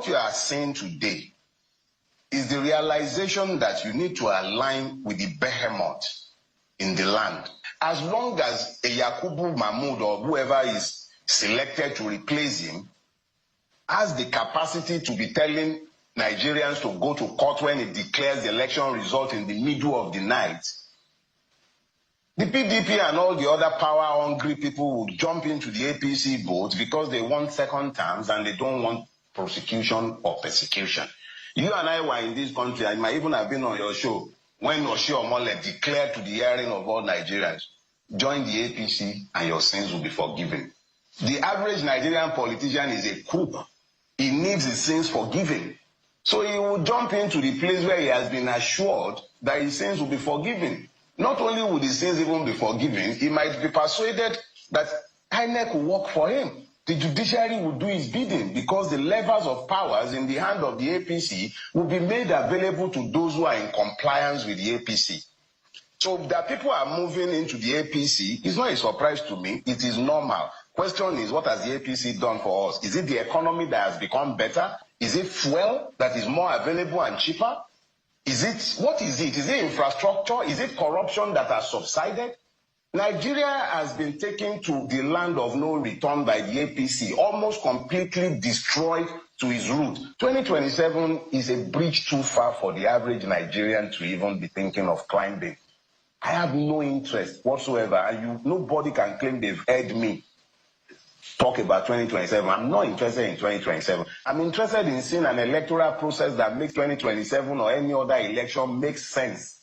what you are saying today is the realization that you need to align with the behemoth in the land. As long as a Yakubu Mahmoud or whoever is selected to replace him has the capacity to be telling Nigerians to go to court when it declares the election result in the middle of the night, the PDP and all the other power-hungry people will jump into the APC boat because they want second terms and they don't want prosecution or persecution. You and I were in this country, I might even have been on your show, when Oshie Omole declared to the hearing of all Nigerians, join the APC and your sins will be forgiven. The average Nigerian politician is a crook. He needs his sins forgiven. So he will jump into the place where he has been assured that his sins will be forgiven. Not only would his sins even be forgiven, he might be persuaded that INEC will work for him. The judiciary will do his bidding because the levers of powers in the hand of the APC will be made available to those who are in compliance with the APC. So that people are moving into the APC is not a surprise to me. It is normal. Question is, what has the APC done for us? Is it the economy that has become better? Is it fuel that is more available and cheaper? What is it? Is it infrastructure? Is it corruption that has subsided? Nigeria has been taken to the land of no return by the APC, almost completely destroyed to its root. 2027 is a bridge too far for the average Nigerian to even be thinking of climbing. I have no interest whatsoever, and nobody can claim they've heard me talk about 2027. I'm not interested in 2027. I'm interested in seeing an electoral process that makes 2027 or any other election make sense.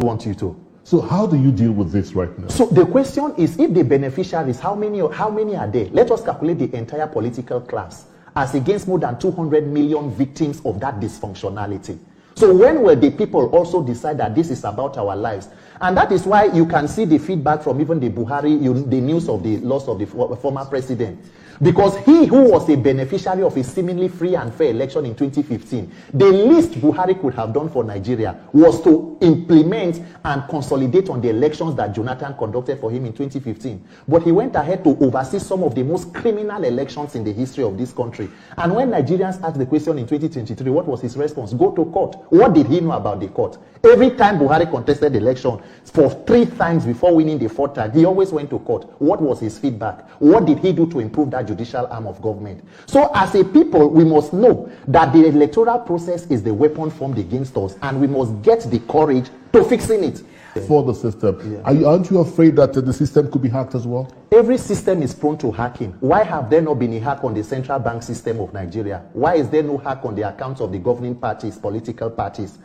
I want you to. So how do you deal with this right now? So the question is, if the beneficiaries, how many are there? Let us calculate the entire political class as against more than 200 million victims of that dysfunctionality. So when will the people also decide that this is about our lives? And that is why you can see the feedback from even the Buhari, the news of the loss of the former president. Because he who was a beneficiary of a seemingly free and fair election in 2015, the least Buhari could have done for Nigeria was to implement and consolidate on the elections that Jonathan conducted for him in 2015. But he went ahead to oversee some of the most criminal elections in the history of this country. And when Nigerians asked the question in 2023, what was his response? Go to court. What did he know about the court? Every time Buhari contested the election, for 3 times before winning the 4th time, he always went to court. What was his feedback? What did he do to improve that judicial arm of government? So as a people, we must know that the electoral process is the weapon formed against us, and we must get the courage to fixing it. For the system. Yeah. Aren't you afraid that the system could be hacked as well? Every system is prone to hacking. Why have there not been a hack on the central bank system of Nigeria? Why is there no hack on the accounts of the governing parties, political parties?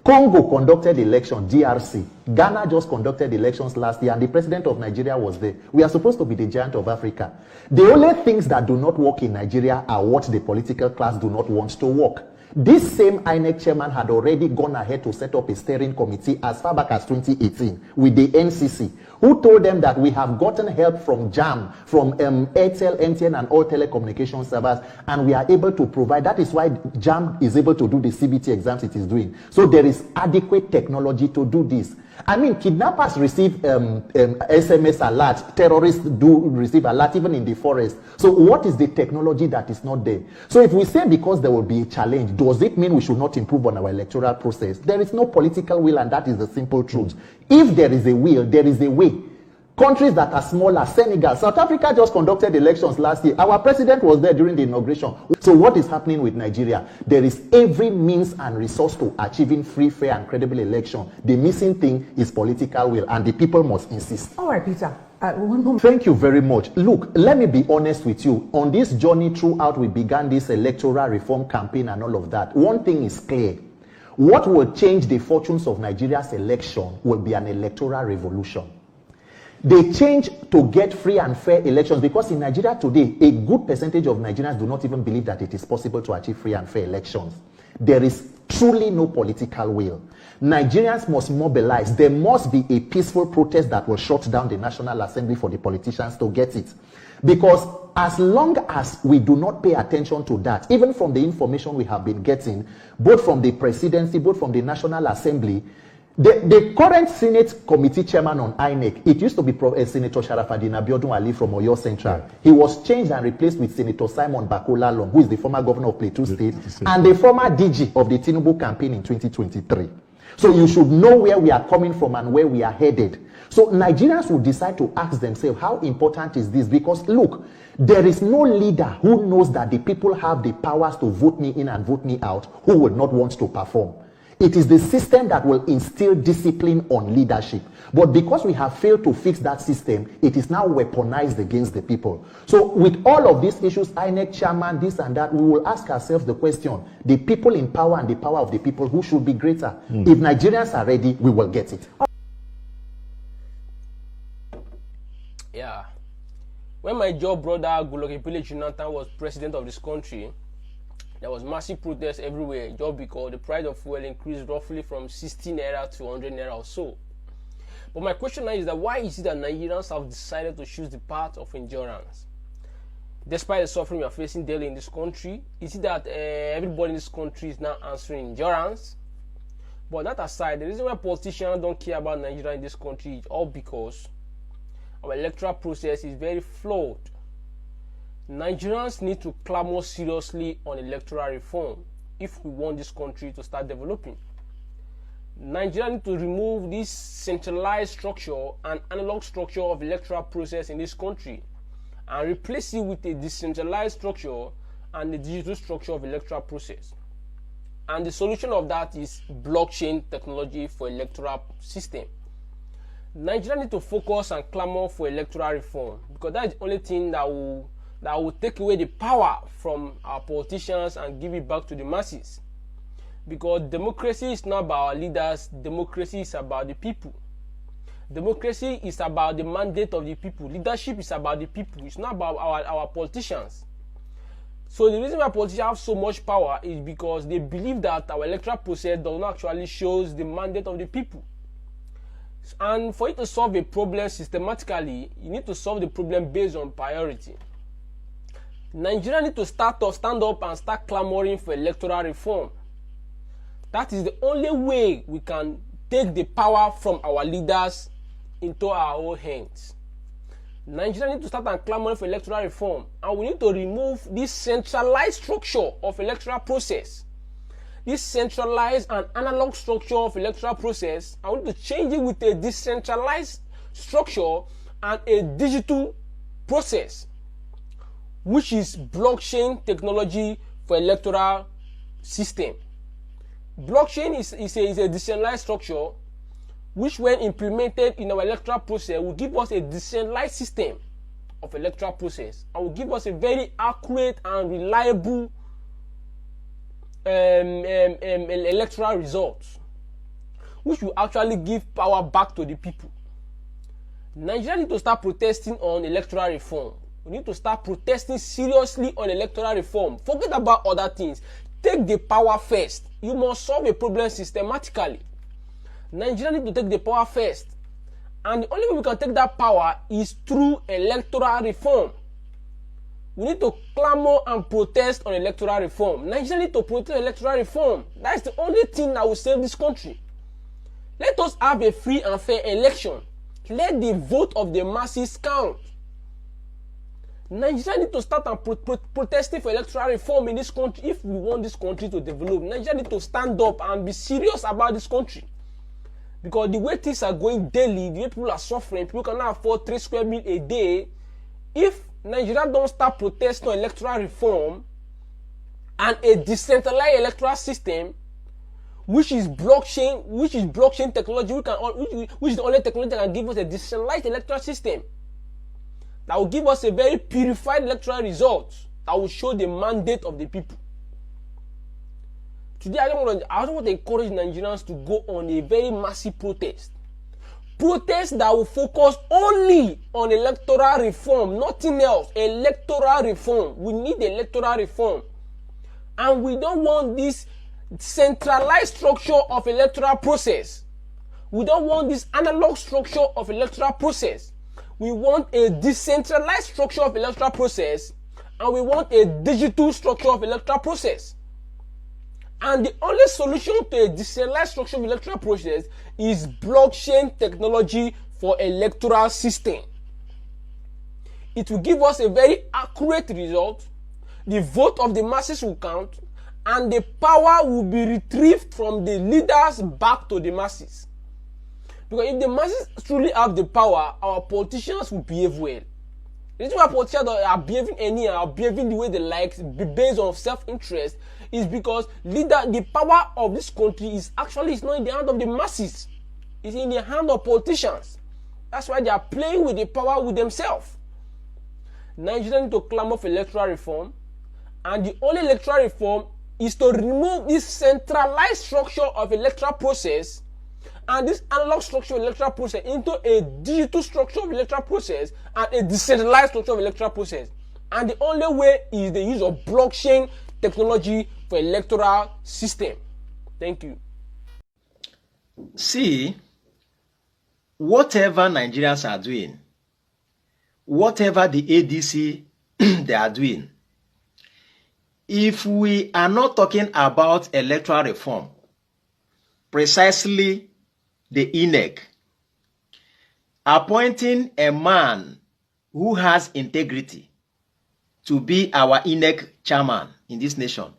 Congo conducted election, DRC. Ghana just conducted elections last year, and the president of Nigeria was there. We are supposed to be the giant of Africa. The only things that do not work in Nigeria are what the political class do not want to work. This same INEC chairman had already gone ahead to set up a steering committee as far back as 2018 with the NCC, who told them that we have gotten help from JAM, from Airtel, MTN, and all telecommunication servers, and we are able to provide. That is why JAM is able to do the CBT exams it is doing. So there is adequate technology to do this. I mean, kidnappers receive SMS alert. Terrorists do receive alert even in the forest. So what is the technology that is not there? So if we say because there will be a challenge, does it mean we should not improve on our electoral process? There is no political will, and that is the simple truth. If there is a will, there is a way. Countries that are smaller, Senegal, South Africa just conducted elections last year. Our president was there during the inauguration. So what is happening with Nigeria? There is every means and resource to achieving free, fair, and credible election. The missing thing is political will, and the people must insist. All right, Peter. One moment. Thank you very much. Look, let me be honest with you. On this journey throughout, we began this electoral reform campaign and all of that. One thing is clear. What will change the fortunes of Nigeria's election will be an electoral revolution. They change to get free and fair elections, because in Nigeria today, a good percentage of Nigerians do not even believe that it is possible to achieve free and fair elections. There is truly no political will. Nigerians must mobilize. There must be a peaceful protest that will shut down the National Assembly for the politicians to get it. Because as long as we do not pay attention to that, even from the information we have been getting, both from the presidency, both from the National Assembly, The current Senate committee chairman on INEC, it used to be Senator Sharafadin Abiodun Ali from Oyo Central. He was changed and replaced with Senator Simon Bakola Long, who is the former governor of Plateau State and the former DG of the Tinubu campaign in 2023. So you should know where we are coming from and where we are headed. So Nigerians will decide to ask themselves, how important is this? Because look, there is no leader who knows that the people have the powers to vote me in and vote me out who would not want to perform. It is the system that will instill discipline on leadership. But because we have failed to fix that system, it is now weaponized against the people. So with all of these issues, INEC chairman, this and that, we will ask ourselves the question, the people in power and the power of the people, who should be greater? If Nigerians are ready, we will get it. Yeah. When my job brother Goodluck Jonathan was president of this country, there was massive protests everywhere just because the price of fuel increased roughly from 60 naira to 100 naira or so. But my question now is that why is it that Nigerians have decided to choose the path of endurance? Despite the suffering we are facing daily in this country, is it that everybody in this country is now answering endurance? But that aside, the reason why politicians don't care about Nigeria in this country is all because our electoral process is very flawed. Nigerians need to clamor seriously on electoral reform if we want this country to start developing. Nigeria need to remove this centralized structure and analog structure of electoral process in this country and replace it with a decentralized structure and a digital structure of electoral process. And the solution of that is blockchain technology for electoral system. Nigeria need to focus and clamor for electoral reform because that is the only thing that will take away the power from our politicians and give it back to the masses. Because democracy is not about our leaders, democracy is about the people. Democracy is about the mandate of the people. Leadership is about the people, it's not about our politicians. So the reason why politicians have so much power is because they believe that our electoral process does not actually show the mandate of the people. And for you to solve a problem systematically, you need to solve the problem based on priority. Nigeria need to stand up and start clamoring for electoral reform. That is the only way we can take the power from our leaders into our own hands. Nigeria need to start and clamoring for electoral reform, and we need to remove this centralized structure of electoral process. This centralized and analog structure of electoral process, I want to change it with a decentralized structure and a digital process, which is blockchain technology for electoral system. Blockchain is a decentralized structure which, when implemented in our electoral process, will give us a decentralized system of electoral process and will give us a very accurate and reliable electoral results, which will actually give power back to the people. Nigeria need to start protesting on electoral reform. We need to start protesting seriously on electoral reform. Forget about other things. Take the power first. You must solve a problem systematically. Nigeria need to take the power first. And the only way we can take that power is through electoral reform. We need to clamor and protest on electoral reform. Nigeria need to protest electoral reform. That is the only thing that will save this country. Let us have a free and fair election. Let the vote of the masses count. Nigeria need to start and protesting for electoral reform in this country if we want this country to develop. Nigeria need to stand up and be serious about this country. Because the way things are going daily, the way people are suffering, people cannot afford 3 square meals a day. If Nigeria don't start protesting on electoral reform and a decentralized electoral system, which is blockchain technology, which is the only technology that can give us a decentralized electoral system, that will give us a very purified electoral result that will show the mandate of the people. Today, I don't want to encourage Nigerians to go on a very massive protest. Protest that will focus only on electoral reform, nothing else. Electoral reform. We need electoral reform. And we don't want this centralized structure of electoral process. We don't want this analog structure of electoral process. We want a decentralized structure of electoral process, and we want a digital structure of electoral process. And the only solution to a decentralized structure of electoral process is blockchain technology for electoral system. It will give us a very accurate result, the vote of the masses will count, and the power will be retrieved from the leaders back to the masses. Because if the masses truly have the power, our politicians will behave well. The reason why politicians are behaving anyhow, are behaving the way they like, based on self-interest, is because the power of this country is not in the hand of the masses. It's in the hand of politicians. That's why they are playing with the power with themselves. Nigerians need to clamor for electoral reform, and the only electoral reform is to remove this centralized structure of electoral process and this analog structure of electoral process into a digital structure of electoral process and a decentralized structure of electoral process. And the only way is the use of blockchain technology for electoral system. Thank you. See, whatever Nigerians are doing, whatever the ADC they are doing, if we are not talking about electoral reform, precisely the INEC, appointing a man who has integrity to be our INEC chairman in this nation,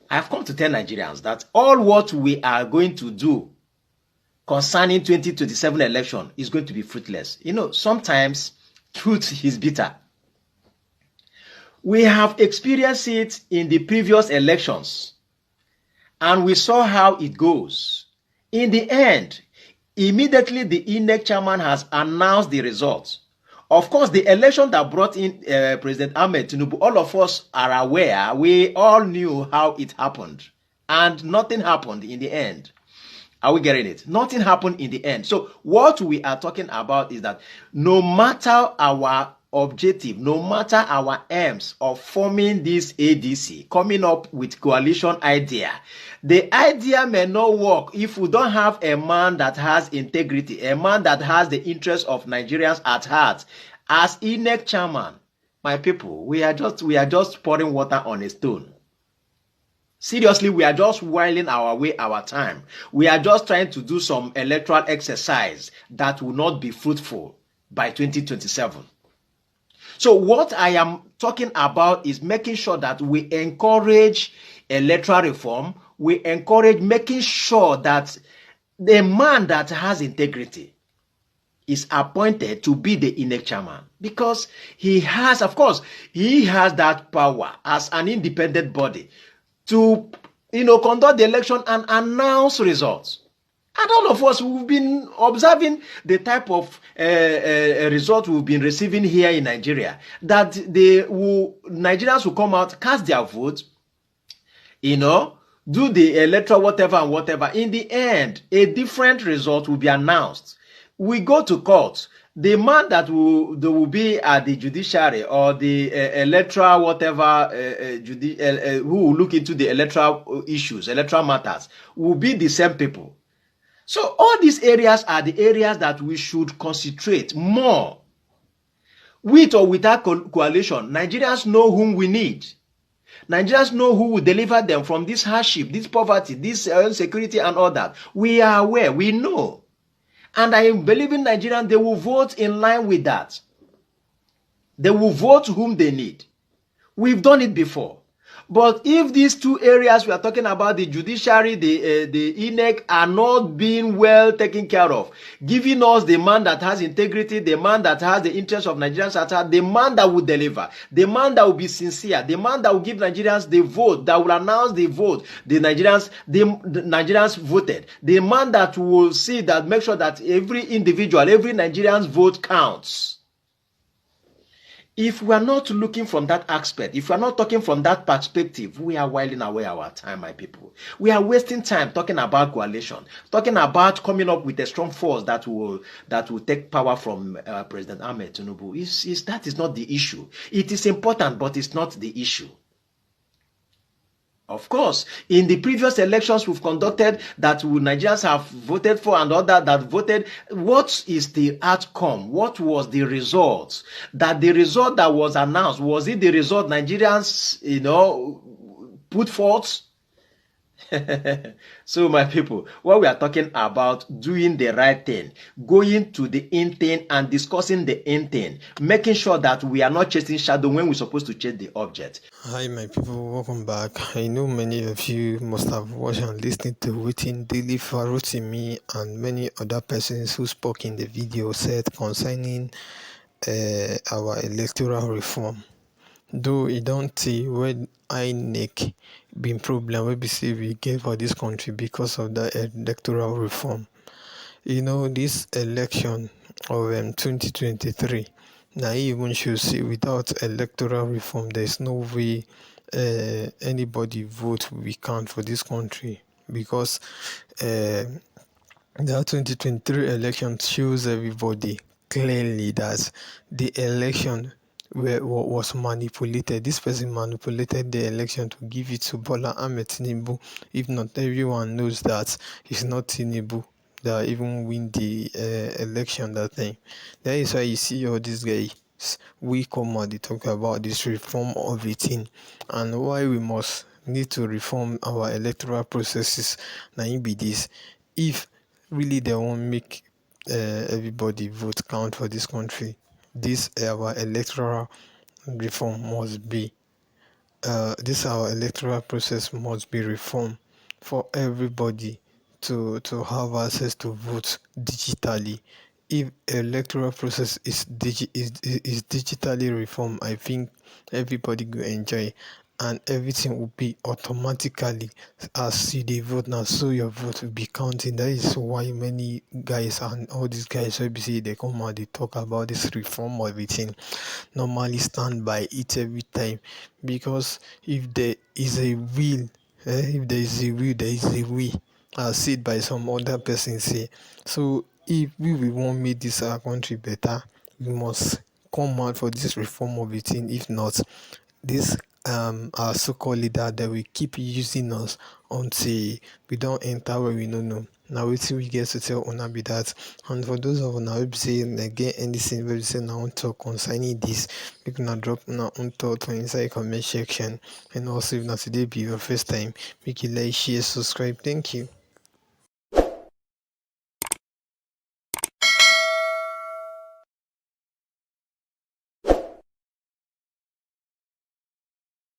I've come to tell Nigerians that all what we are going to do concerning 2027 election is going to be fruitless. You know, sometimes truth is bitter. We have experienced it in the previous elections, and we saw how it goes. In the end, immediately the INEC chairman has announced the results. Of course, the election that brought in President Ahmed Tinubu, all of us are aware, we all knew how it happened, and nothing happened in the end. Are we getting it? Nothing happened in the end. So what we are talking about is that no matter our objective, no matter our aims of forming this ADC, coming up with coalition idea, the idea may not work if we don't have a man that has integrity, a man that has the interests of Nigerians at heart. As INEC chairman, my people, we are just pouring water on a stone. Seriously, we are just whiling away our time. We are just trying to do some electoral exercise that will not be fruitful by 2027. So what I am talking about is making sure that we encourage electoral reform. We encourage making sure that the man that has integrity is appointed to be the INEC chairman, because he has, of course, he has that power as an independent body to, conduct the election and announce results. And all of us, we've been observing the type of result we've been receiving here in Nigeria, that Nigerians will come out, cast their vote, do the electoral whatever and whatever. In the end, a different result will be announced. We go to court. The man that will be at the judiciary or the electoral whatever, who will look into the electoral issues, electoral matters, will be the same people. So all these areas are the areas that we should concentrate more. With or without coalition, Nigerians know whom we need. Nigerians know who will deliver them from this hardship, this poverty, this insecurity and all that. We are aware, we know. And I believe in Nigerians, they will vote in line with that. They will vote whom they need. We've done it before. But if these two areas we are talking about, the judiciary, the INEC, are not being well taken care of, giving us the man that has integrity, the man that has the interest of Nigerians at heart, the man that will deliver, the man that will be sincere, the man that will give Nigerians the vote, that will announce the vote, the Nigerians voted, the man that will see that, make sure that every individual, every Nigerian's vote counts. If we are not looking from that aspect, if we are not talking from that perspective, we are whiling away our time, my people. We are wasting time talking about coalition, talking about coming up with a strong force that will take power from President Ahmed Tinubu. That is not the issue. It is important, but it's not the issue. Of course, in the previous elections we've conducted that Nigerians have voted for and other that voted, what is the outcome? What was the result? That the result that was announced, was it the result Nigerians, put forth? So my people, what we are talking about, doing the right thing, going to the in thing and discussing the in thing, making sure that we are not chasing shadow when we're supposed to chase the object. Hi my people, welcome back. I know many of you must have watched and listened to wetin Dele Farotimi and many other persons who spoke in the video said concerning our electoral reform. Though e don tey when INEC bin problem wey be say we get for dis country because of that electoral reform. You know, this election of 2023, na even show say without electoral reform there is no way anybody vote will be count for this country, because that 2023 election shows everybody clearly that the election was manipulated. This person manipulated the election to give it to Bola Ahmed Tinubu. If not, everyone knows that it's not Tinubu that even win the election that time. That is why you see all these guys we come out, they talk about this reform of a thing and why we must need to reform our electoral processes. Now it be this, if really they won't make everybody vote count for this country, this our electoral reform must be this our electoral process must be reformed for everybody to have access to vote digitally. If electoral process is digitally reformed, I think everybody will enjoy, and everything will be automatically as you dey vote now, so your vote will be counting. That is why many guys and all these guys wey be say they come out they talk about this reform of everything normally stand by it every time, because if there is a will, if there is a will, there is a way, as said by some other person say. So if we want make this our country better, we must come out for this reform of it. If not, this our so-called leader that will keep using us until we don't enter where we don't know. Now wetin we get to tell una be that. And for those of una wey be say una get anything wey be say una wan talk concerning this, make una drop una own thought for inside comment section. And also if na today be your first time, make you like, share, subscribe. Thank you.